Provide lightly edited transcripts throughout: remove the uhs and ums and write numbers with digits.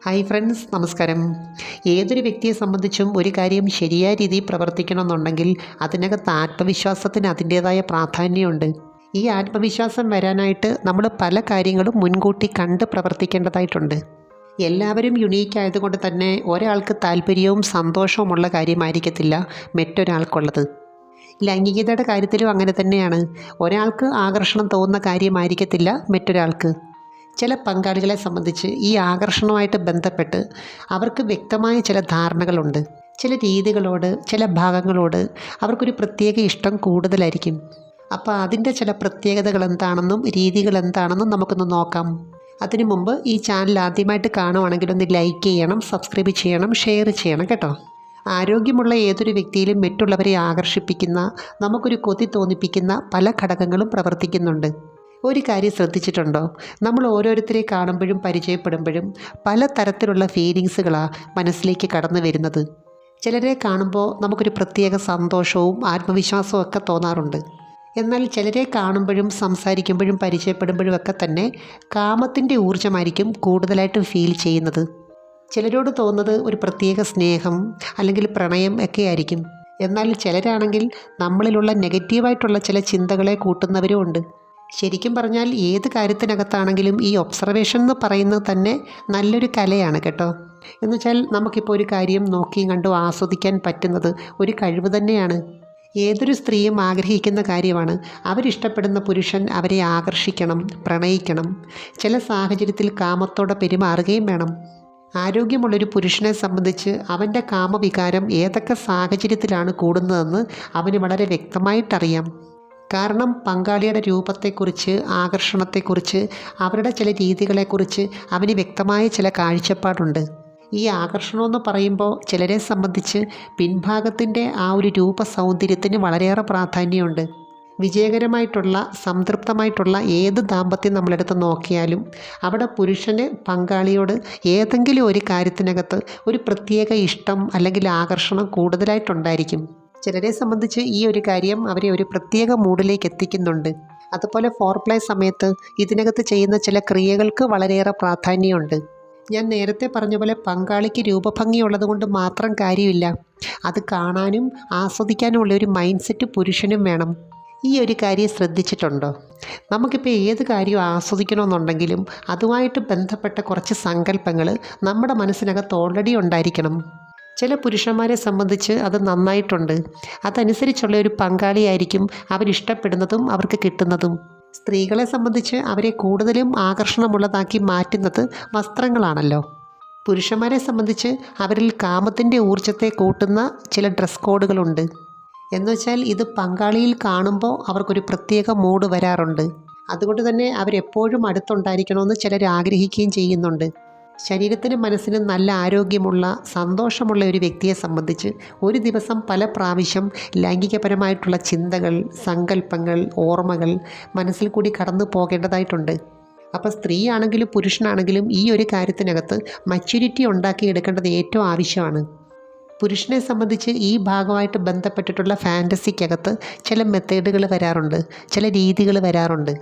Hi friends, നമസ്കാരം. ഏതൊരു വ്യക്തിയെ സംബന്ധിച്ചും ഒരു കാര്യം ശരിയായ രീതിയിൽ പ്രവർത്തിക്കണമെന്നുണ്ടെങ്കിൽ അതിനകത്ത് ആത്മവിശ്വാസത്തിന് അതിൻ്റേതായ പ്രാധാന്യമുണ്ട്. ഈ ആത്മവിശ്വാസം വരാനായിട്ട് നമ്മൾ പല കാര്യങ്ങളും മുൻകൂട്ടി കണ്ട് പ്രവർത്തിക്കേണ്ടതായിട്ടുണ്ട്. എല്ലാവരും യുണീക്ക് ആയതുകൊണ്ട് തന്നെ ഒരാൾക്ക് താല്പര്യവും സന്തോഷവുമുള്ള കാര്യമായിരിക്കത്തില്ല മറ്റൊരാൾക്കുള്ളത്. ലൈംഗികതയുടെ കാര്യത്തിലും അങ്ങനെ തന്നെയാണ്. ഒരാൾക്ക് ആകർഷണം തോന്നുന്ന കാര്യമായിരിക്കത്തില്ല മറ്റൊരാൾക്ക്. ചില പങ്കാളികളെ സംബന്ധിച്ച് ഈ ആകർഷണവുമായിട്ട് ബന്ധപ്പെട്ട് അവർക്ക് വ്യക്തമായ ചില ധാരണകളുണ്ട്. ചില രീതികളോട്, ചില ഭാഗങ്ങളോട് അവർക്കൊരു പ്രത്യേക ഇഷ്ടം കൂടുതലായിരിക്കും. അപ്പോൾ അതിൻ്റെ ചില പ്രത്യേകതകൾ എന്താണെന്നും രീതികൾ എന്താണെന്നും നമുക്കൊന്ന് നോക്കാം. അതിനു മുമ്പ് ഈ ചാനൽ ആദ്യമായിട്ട് കാണുവാണെങ്കിൽ ഒന്ന് ലൈക്ക് ചെയ്യണം, സബ്സ്ക്രൈബ് ചെയ്യണം, ഷെയർ ചെയ്യണം കേട്ടോ. ആരോഗ്യമുള്ള ഏതൊരു വ്യക്തിയിലും മറ്റുള്ളവരെ ആകർഷിപ്പിക്കുന്ന, നമുക്കൊരു കൊതി തോന്നിപ്പിക്കുന്ന പല ഘടകങ്ങളും പ്രവർത്തിക്കുന്നുണ്ട്. ഒരു കാര്യം ശ്രദ്ധിച്ചിട്ടുണ്ടോ? നമ്മൾ ഓരോരുത്തരെ കാണുമ്പോഴും പരിചയപ്പെടുമ്പോഴും പല തരത്തിലുള്ള ഫീലിങ്സുകളാണ് മനസ്സിലേക്ക് കടന്നു വരുന്നത്. ചിലരെ കാണുമ്പോൾ നമുക്കൊരു പ്രത്യേക സന്തോഷവും ആത്മവിശ്വാസവും ഒക്കെ തോന്നാറുണ്ട്. എന്നാൽ ചിലരെ കാണുമ്പോഴും സംസാരിക്കുമ്പോഴും പരിചയപ്പെടുമ്പോഴും ഒക്കെ തന്നെ കാമത്തിൻ്റെ ഊർജ്ജമായിരിക്കും കൂടുതലായിട്ടും ഫീൽ ചെയ്യുന്നത്. ചിലരോട് തോന്നുന്നത് ഒരു പ്രത്യേക സ്നേഹം അല്ലെങ്കിൽ പ്രണയം ഒക്കെ ആയിരിക്കും. എന്നാൽ ചിലരാണെങ്കിൽ നമ്മളിലുള്ള നെഗറ്റീവായിട്ടുള്ള ചില ചിന്തകളെ കൂട്ടുന്നവരും ഉണ്ട്. ശരിക്കും പറഞ്ഞാൽ ഏത് കാര്യത്തിനകത്താണെങ്കിലും ഈ ഒബ്സർവേഷൻ എന്ന് പറയുന്നത് തന്നെ നല്ലൊരു കലയാണ് കേട്ടോ. എന്നുവെച്ചാൽ നമുക്കിപ്പോൾ ഒരു കാര്യം നോക്കിയും കണ്ടും ആസ്വദിക്കാൻ പറ്റുന്നത് ഒരു കഴിവ് തന്നെയാണ്. ഏതൊരു സ്ത്രീയും ആഗ്രഹിക്കുന്ന കാര്യമാണ് അവരിഷ്ടപ്പെടുന്ന പുരുഷൻ അവരെ ആകർഷിക്കണം, പ്രണയിക്കണം, ചില സാഹചര്യത്തിൽ കാമത്തോടെ പെരുമാറുകയും വേണം. ആരോഗ്യമുള്ളൊരു പുരുഷനെ സംബന്ധിച്ച് അവൻ്റെ കാമവികാരം ഏതൊക്കെ സാഹചര്യത്തിലാണ് കൂടുന്നതെന്ന് അവന് വളരെ വ്യക്തമായിട്ടറിയാം. കാരണം പങ്കാളിയുടെ രൂപത്തെക്കുറിച്ച്, ആകർഷണത്തെക്കുറിച്ച്, അവരുടെ ചില രീതികളെക്കുറിച്ച് അവന് വ്യക്തമായ ചില കാഴ്ചപ്പാടുണ്ട്. ഈ ആകർഷണമെന്ന് പറയുമ്പോൾ ചിലരെ സംബന്ധിച്ച് പിൻഭാഗത്തിൻ്റെ ആ ഒരു രൂപസൗന്ദര്യത്തിന് വളരെയേറെ പ്രാധാന്യമുണ്ട്. വിജയകരമായിട്ടുള്ള, സംതൃപ്തമായിട്ടുള്ള ഏത് ദാമ്പത്യം നമ്മളെടുത്ത് നോക്കിയാലും അവിടെ പുരുഷന് പങ്കാളിയോട് ഏതെങ്കിലും ഒരു കാര്യത്തിനകത്ത് ഒരു പ്രത്യേക ഇഷ്ടം അല്ലെങ്കിൽ ആകർഷണം കൂടുതലായിട്ടുണ്ടായിരിക്കും. ചിലരെ സംബന്ധിച്ച് ഈ ഒരു കാര്യം അവരെ ഒരു പ്രത്യേക മൂഡിലേക്ക് എത്തിക്കുന്നുണ്ട്. അതുപോലെ ഫോർപ്ലേ സമയത്ത് ഇതിനകത്ത് ചെയ്യുന്ന ചില ക്രിയകൾക്ക് വളരെയേറെ പ്രാധാന്യമുണ്ട്. ഞാൻ നേരത്തെ പറഞ്ഞ പോലെ പങ്കാളിക്ക് രൂപഭംഗിയുള്ളത് കൊണ്ട് മാത്രം കാര്യമില്ല, അത് കാണാനും ആസ്വദിക്കാനും ഉള്ള ഒരു മൈൻഡ് സെറ്റ് പുരുഷനും വേണം. ഈ ഒരു കാര്യം ശ്രദ്ധിച്ചിട്ടുണ്ടോ? നമുക്കിപ്പോൾ ഏത് കാര്യം ആസ്വദിക്കണമെന്നുണ്ടെങ്കിലും അതുമായിട്ട് ബന്ധപ്പെട്ട കുറച്ച് സങ്കല്പങ്ങൾ നമ്മുടെ മനസ്സിനകത്ത് ഓൾറെഡി ഉണ്ടായിരിക്കണം. ചില പുരുഷന്മാരെ സംബന്ധിച്ച് അത് നന്നായിട്ടുണ്ട്. അതനുസരിച്ചുള്ള ഒരു പങ്കാളിയായിരിക്കും അവരിഷ്ടപ്പെടുന്നതും അവർക്ക് കിട്ടുന്നതും. സ്ത്രീകളെ സംബന്ധിച്ച് അവരെ കൂടുതലും ആകർഷണമുള്ളതാക്കി മാറ്റുന്നത് വസ്ത്രങ്ങളാണല്ലോ. പുരുഷന്മാരെ സംബന്ധിച്ച് അവരിൽ കാമത്തിൻ്റെ ഊർജ്ജത്തെ കൂട്ടുന്ന ചില ഡ്രസ് കോഡുകളുണ്ട്. എന്നുവെച്ചാൽ ഇത് പങ്കാളിയിൽ കാണുമ്പോൾ അവർക്കൊരു പ്രത്യേക മൂഡ് വരാറുണ്ട്. അതുകൊണ്ട് തന്നെ അവരെപ്പോഴും അടുത്തുണ്ടായിരിക്കണമെന്ന് ചിലർ ആഗ്രഹിക്കുകയും ചെയ്യുന്നുണ്ട്. ശരീരത്തിനും മനസ്സിനും നല്ല ആരോഗ്യമുള്ള, സന്തോഷമുള്ള ഒരു വ്യക്തിയെ സംബന്ധിച്ച് ഒരു ദിവസം പല പ്രാവശ്യം ലൈംഗികപരമായിട്ടുള്ള ചിന്തകൾ, സങ്കല്പങ്ങൾ, ഓർമ്മകൾ മനസ്സിൽ കൂടി കടന്നു പോകേണ്ടതായിട്ടുണ്ട്. അപ്പോൾ സ്ത്രീയാണെങ്കിലും പുരുഷനാണെങ്കിലും ഈ ഒരു കാര്യത്തിനകത്ത് മച്യൂരിറ്റി ഉണ്ടാക്കിയെടുക്കേണ്ടത് ഏറ്റവും ആവശ്യമാണ്. പുരുഷനെ സംബന്ധിച്ച് ഈ ഭാഗമായിട്ട് ബന്ധപ്പെട്ടിട്ടുള്ള ഫാൻറ്റസിക്കകത്ത് ചില മെത്തേഡുകൾ വരാറുണ്ട്, ചില രീതികൾ വരാറുണ്ട്.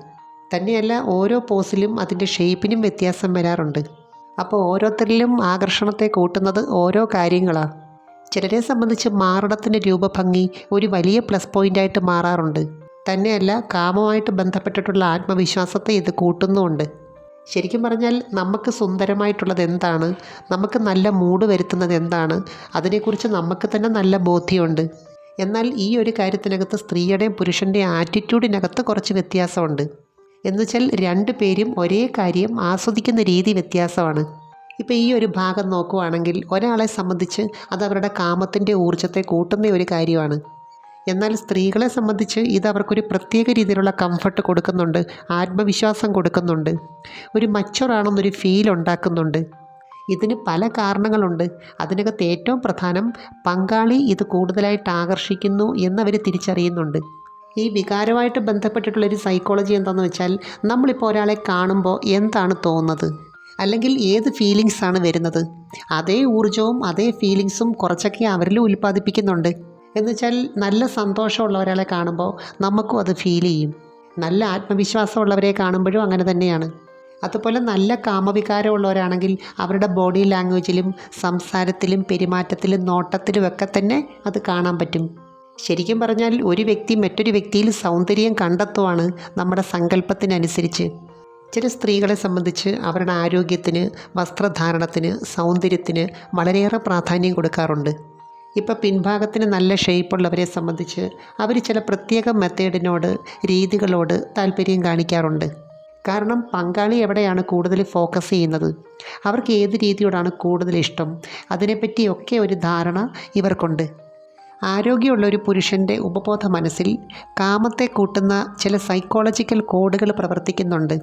തന്നെയല്ല ഓരോ പോസിലും അതിൻ്റെ ഷേപ്പിനും വ്യത്യാസം വരാറുണ്ട്. അപ്പോൾ ഓരോരുത്തരിലും ആകർഷണത്തെ കൂട്ടുന്നത് ഓരോ കാര്യങ്ങളാണ്. ചിലരെ സംബന്ധിച്ച് മാറിടത്തിൻ്റെ രൂപഭംഗി ഒരു വലിയ പ്ലസ് പോയിൻ്റായിട്ട് മാറാറുണ്ട്. തന്നെയല്ല കാമമായിട്ട് ബന്ധപ്പെട്ടിട്ടുള്ള ആത്മവിശ്വാസത്തെ ഇത് കൂട്ടുന്നുമുണ്ട്. ശരിക്കും പറഞ്ഞാൽ നമുക്ക് സുന്ദരമായിട്ടുള്ളത് എന്താണ്, നമുക്ക് നല്ല മൂഡ് വരുത്തുന്നത് എന്താണ്, അതിനെക്കുറിച്ച് നമുക്ക് തന്നെ നല്ല ബോധ്യമുണ്ട്. എന്നാൽ ഈ ഒരു കാര്യത്തിനകത്ത് സ്ത്രീയുടെയും പുരുഷൻ്റെയും ആറ്റിറ്റ്യൂഡിനകത്ത് കുറച്ച് വ്യത്യാസമുണ്ട്. എന്നുവെച്ചാൽ രണ്ടു പേരും ഒരേ കാര്യം ആസ്വദിക്കുന്ന രീതി വ്യത്യാസമാണ്. ഇപ്പോൾ ഈ ഒരു ഭാഗം നോക്കുവാണെങ്കിൽ ഒരാളെ സംബന്ധിച്ച് അത് അവരുടെ കാമത്തിൻ്റെ ഊർജ്ജത്തെ കൂട്ടുന്ന ഒരു കാര്യമാണ്. എന്നാൽ സ്ത്രീകളെ സംബന്ധിച്ച് ഇത് അവർക്കൊരു പ്രത്യേക രീതിയിലുള്ള കംഫർട്ട് കൊടുക്കുന്നുണ്ട്, ആത്മവിശ്വാസം കൊടുക്കുന്നുണ്ട്, ഒരു മച്ചുറാണെന്നൊരു ഫീൽ ഉണ്ടാക്കുന്നുണ്ട്. ഇതിന് പല കാരണങ്ങളുണ്ട്. അതിനകത്ത് ഏറ്റവും പ്രധാനം പങ്കാളി ഇത് കൂടുതലായിട്ട് ആകർഷിക്കുന്നു എന്നവർ തിരിച്ചറിയുന്നുണ്ട്. ഈ വികാരമായിട്ട് ബന്ധപ്പെട്ടിട്ടുള്ളൊരു സൈക്കോളജി എന്താണെന്ന് വെച്ചാൽ നമ്മളിപ്പോൾ ഒരാളെ കാണുമ്പോൾ എന്താണ് തോന്നുന്നത്, അല്ലെങ്കിൽ ഏത് ഫീലിങ്സാണ് വരുന്നത്, അതേ ഊർജ്ജവും അതേ ഫീലിങ്സും കുറച്ചൊക്കെ അവരിൽ ഉൽപ്പാദിപ്പിക്കുന്നുണ്ട്. എന്നുവെച്ചാൽ നല്ല സന്തോഷമുള്ള ഒരാളെ കാണുമ്പോൾ നമുക്കും അത് ഫീൽ ചെയ്യും. നല്ല ആത്മവിശ്വാസമുള്ളവരെ കാണുമ്പോഴും അങ്ങനെ തന്നെയാണ്. അതുപോലെ നല്ല കാമവികാരമുള്ളവരാണെങ്കിൽ അവരുടെ ബോഡി ലാംഗ്വേജിലും സംസാരത്തിലും പെരുമാറ്റത്തിലും നോട്ടത്തിലുമൊക്കെ തന്നെ അത് കാണാൻ പറ്റും. ശരിക്കും പറഞ്ഞാൽ ഒരു വ്യക്തി മറ്റൊരു വ്യക്തിയിൽ സൗന്ദര്യം കണ്ടെത്തുവാണ് നമ്മുടെ സങ്കല്പത്തിനനുസരിച്ച്. ചില സ്ത്രീകളെ സംബന്ധിച്ച് അവരുടെ ആരോഗ്യത്തിന്, വസ്ത്രധാരണത്തിന്, സൗന്ദര്യത്തിന് വളരെയേറെ പ്രാധാന്യം കൊടുക്കാറുണ്ട്. ഇപ്പോൾ പിൻഭാഗത്തിന് നല്ല ഷേപ്പുള്ളവരെ സംബന്ധിച്ച് അവർ ചില പ്രത്യേക മെത്തേഡിനോട്, രീതികളോട് താല്പര്യം കാണിക്കാറുണ്ട്. കാരണം പങ്കാളി എവിടെയാണ് കൂടുതൽ ഫോക്കസ് ചെയ്യുന്നത്, അവർക്ക് ഏത് രീതിയോടാണ് കൂടുതൽ ഇഷ്ടം, അതിനെപ്പറ്റിയൊക്കെ ഒരു ധാരണ ഇവർക്കുണ്ട്. ആരോഗ്യമുള്ള ഒരു പുരുഷൻ്റെ ഉപബോധ മനസ്സിൽ കാമത്തെ കൂട്ടുന്ന ചില സൈക്കോളജിക്കൽ കോഡുകൾ പ്രവർത്തിക്കുന്നുണ്ട്.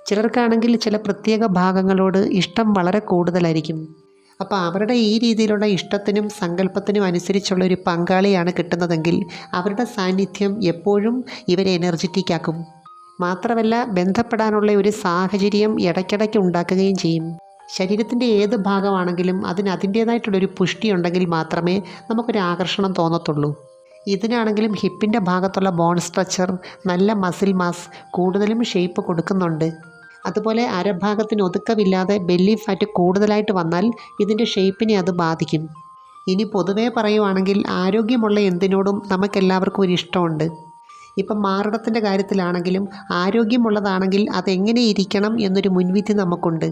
ചിലർക്കാണെങ്കിൽ ചില പ്രത്യേക ഭാഗങ്ങളോട് ഇഷ്ടം വളരെ കൂടുതലായിരിക്കും. അപ്പോൾ അവരുടെ ഈ രീതിയിലുള്ള ഇഷ്ടത്തിനും സങ്കല്പത്തിനും അനുസരിച്ചുള്ള ഒരു പങ്കാളിയാണ് കിട്ടുന്നതെങ്കിൽ അവരുടെ സാന്നിധ്യം എപ്പോഴും ഇവരെ എനർജറ്റിക് ആക്കും. മാത്രമല്ല ബന്ധപ്പെടാനുള്ള ഒരു സാഹചര്യം ഇടയ്ക്കിടയ്ക്ക് ഉണ്ടാക്കുകയും ചെയ്യും. ശരീരത്തിൻ്റെ ഏത് ഭാഗമാണെങ്കിലും അതിന് അതിൻ്റേതായിട്ടുള്ളൊരു പുഷ്ടി ഉണ്ടെങ്കിൽ മാത്രമേ നമുക്കൊരു ആകർഷണം തോന്നത്തുള്ളൂ. ഇതിനാണെങ്കിലും ഹിപ്പിൻ്റെ ഭാഗത്തുള്ള ബോൺ സ്ട്രക്ചർ, നല്ല മസിൽ മാസ് കൂടുതലും ഷേപ്പ് കൊടുക്കുന്നുണ്ട്. അതുപോലെ അരഭാഗത്തിന് ഒതുക്കമില്ലാതെ ബെല്ലി ഫാറ്റ് കൂടുതലായിട്ട് വന്നാൽ ഇതിൻ്റെ ഷേപ്പിനെ അത് ബാധിക്കും. ഇനി പൊതുവേ പറയുവാണെങ്കിൽ ആരോഗ്യമുള്ള എന്തിനോടും നമുക്കെല്ലാവർക്കും ഒരു ഇഷ്ടമുണ്ട്. ഇപ്പം മാറിടത്തിൻ്റെ കാര്യത്തിലാണെങ്കിലും ആരോഗ്യമുള്ളതാണെങ്കിൽ അതെങ്ങനെ ഇരിക്കണം എന്നൊരു മുൻവിധി നമുക്കുണ്ട്.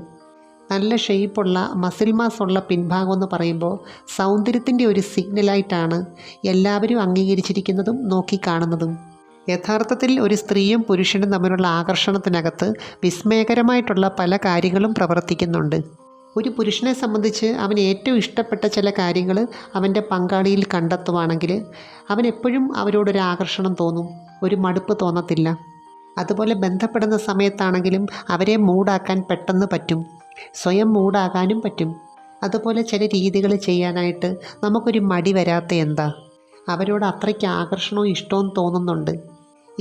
നല്ല ഷേപ്പുള്ള മസിൽ മാസ് ഉള്ള പിൻഭാഗം എന്ന് പറയുമ്പോൾ സൗന്ദര്യത്തിൻ്റെ ഒരു സിഗ്നലായിട്ടാണ് എല്ലാവരും അംഗീകരിച്ചിരിക്കുന്നതും നോക്കിക്കാണുന്നതും. യഥാർത്ഥത്തിൽ ഒരു സ്ത്രീയും പുരുഷനും തമ്മിലുള്ള ആകർഷണത്തിനകത്ത് വിസ്മയകരമായിട്ടുള്ള പല കാര്യങ്ങളും പ്രവർത്തിക്കുന്നുണ്ട്. ഒരു പുരുഷനെ സംബന്ധിച്ച് അവന് ഏറ്റവും ഇഷ്ടപ്പെട്ട ചില കാര്യങ്ങൾ അവൻ്റെ പങ്കാളിയിൽ കണ്ടെത്തുവാണെങ്കിൽ അവനെപ്പോഴും അവരോടൊരു ആകർഷണം തോന്നും, ഒരു മടുപ്പ് തോന്നത്തില്ല. അതുപോലെ ബന്ധപ്പെടുന്ന സമയത്താണെങ്കിലും അവരെ മൂടാക്കാൻ പെട്ടെന്ന് പറ്റും, സ്വയം മൂടാകാനും പറ്റും. അതുപോലെ ചില രീതികൾ ചെയ്യാനായിട്ട് നമുക്കൊരു മടി വരാത്ത എന്താ, അവരോട് അത്രയ്ക്ക് ആകർഷണവും ഇഷ്ടവും തോന്നുന്നുണ്ട്.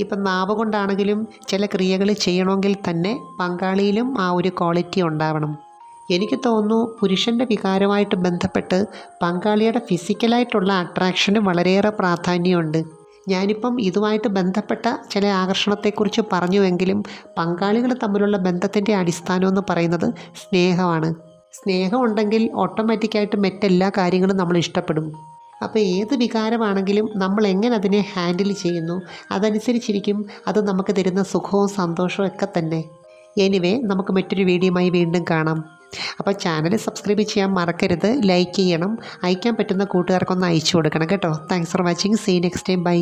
ഇപ്പം നാവ് കൊണ്ടാണെങ്കിലും ചില ക്രിയകൾ ചെയ്യണമെങ്കിൽ തന്നെ പങ്കാളിയിലും ആ ഒരു ക്വാളിറ്റി ഉണ്ടാവണം. എനിക്ക് തോന്നുന്നു പുരുഷൻ്റെ വികാരമായിട്ട് ബന്ധപ്പെട്ട് പങ്കാളിയുടെ ഫിസിക്കലായിട്ടുള്ള അട്രാക്ഷന് വളരെയേറെ പ്രാധാന്യമുണ്ട്. ഞാനിപ്പം ഇതുമായിട്ട് ബന്ധപ്പെട്ട ചില ആകർഷണത്തെക്കുറിച്ച് പറഞ്ഞുവെങ്കിലും പങ്കാളികൾ തമ്മിലുള്ള ബന്ധത്തിൻ്റെ അടിസ്ഥാനം എന്ന് പറയുന്നത് സ്നേഹമാണ്. സ്നേഹമുണ്ടെങ്കിൽ ഓട്ടോമാറ്റിക്കായിട്ട് മറ്റെല്ലാ കാര്യങ്ങളും നമ്മൾ ഇഷ്ടപ്പെടും. അപ്പോൾ ഏത് വികാരമാണെങ്കിലും നമ്മൾ എങ്ങനെ അതിനെ ഹാൻഡിൽ ചെയ്യുന്നു അതനുസരിച്ചിരിക്കും അത് നമുക്ക് തരുന്ന സുഖവും സന്തോഷവും ഒക്കെ തന്നെ. എനിവേ, നമുക്ക് മറ്റൊരു വീഡിയോയുമായി വീണ്ടും കാണാം. അപ്പോൾ ചാനൽ സബ്സ്ക്രൈബ് ചെയ്യാൻ മറക്കരുത്, ലൈക്ക് ചെയ്യണം, അയക്കാൻ പറ്റുന്ന കൂട്ടുകാർക്കൊന്ന് അയച്ചു കൊടുക്കണം കേട്ടോ. Thanks for watching. See next time. By.